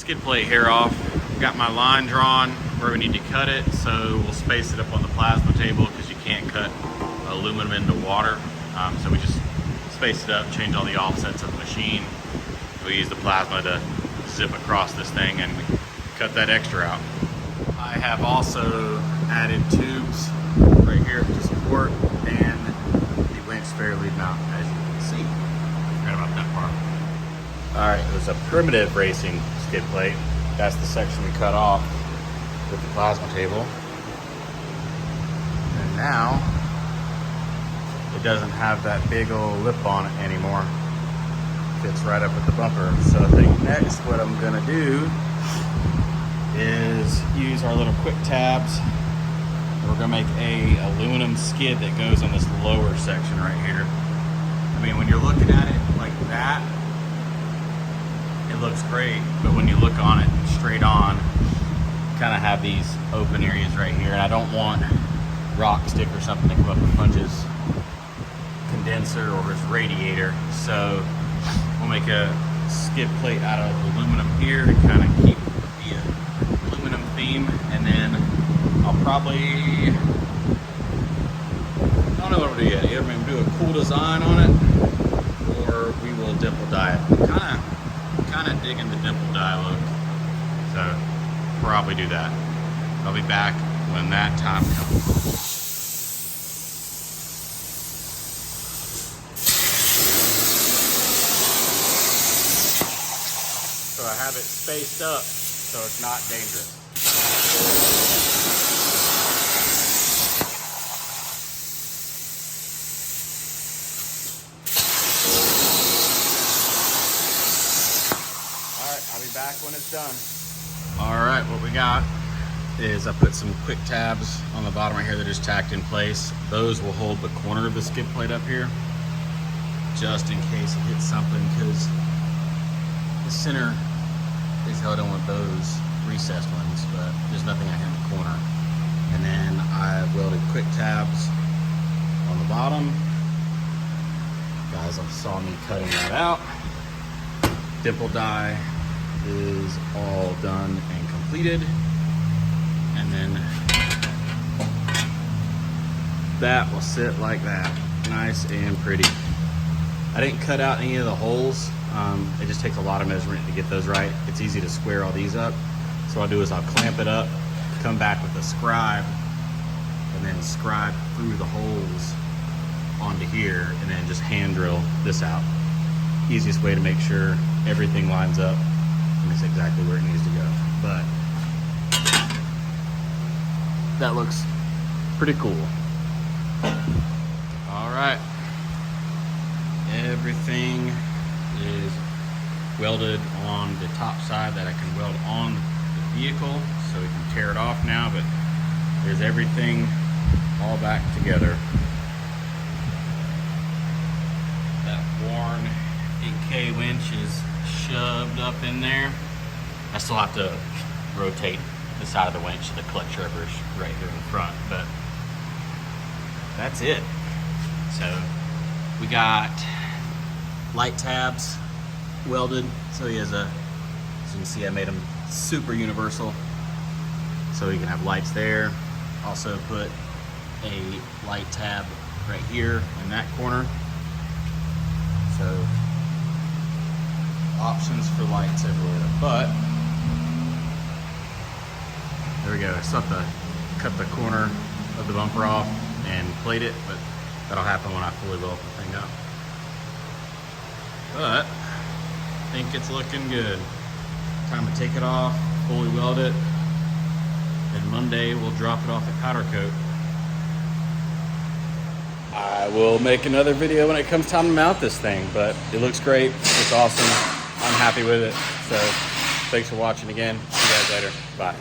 skid plate here off. Got my line drawn where we need to cut it, so we'll space it up on the plasma table because you can't cut aluminum into water. So we just space it up, change all the offsets of the machine. We use the plasma to zip across this thing and cut that extra out. I have also added tubes right here to support and the winch spare lead mount, as you can see. Right about that part. All right, it was a primitive racing skid plate. That's the section we cut off with the plasma table. And now it doesn't have that big old lip on it anymore. Fits right up with the bumper. So I think next what I'm gonna do is use our little quick tabs. We're gonna make a aluminum skid that goes on this lower section right here. I mean, when you're looking at it like that, it looks great, but when you look on it straight on, you kind of have these open areas right here, and I don't want rock stick or something to come up and punch his condenser or his radiator. So we'll make a skid plate out of aluminum here to kind of keep the aluminum theme, and then I'll probably, I don't know what I'm gonna do yet. Either I'm gonna do a cool design on it, or we will dimple dye it. Kind of digging the dimple dye look, so probably do that. I'll be back when that time comes. So I have it spaced up so it's not dangerous. I'll be back when it's done. All right, what we got is I put some quick tabs on the bottom right here that are just tacked in place. Those will hold the corner of the skid plate up here, just in case it hits something, because the center is held in with those recessed ones, but there's nothing out here in the corner. And then I've welded quick tabs on the bottom. Guys saw me cutting that out. Dimple dye is all done and completed, and then that will sit like that, nice and pretty. I didn't cut out any of the holes. It just takes a lot of measurement to get those right. It's easy to square all these up. So what I'll do is I'll clamp it up, come back with a scribe, and then scribe through the holes onto here, and then just hand drill this out. Easiest way to make sure everything lines up and it's exactly where it needs to go. But that looks pretty cool. All right, everything is welded on the top side that I can weld on the vehicle, so we can tear it off now, but there's everything all back together. That worn 8K winch is shoved up in there. I still have to rotate the side of the winch to the clutch rubber's right here in front, but that's it. So we got light tabs welded, so he has a, as you can see, I made them super universal, so he can have lights there. Also put a light tab right here in that corner, so options for lights everywhere. But there we go. I still have to cut the corner of the bumper off and plate it, but that'll happen when I fully weld the thing up. But I think it's looking good. Time to take it off, fully weld it, and Monday we'll drop it off at powder coat. I will make another video when it comes time to mount this thing, but it looks great. It's awesome. I'm happy with it. So thanks for watching again. See you guys later. Bye.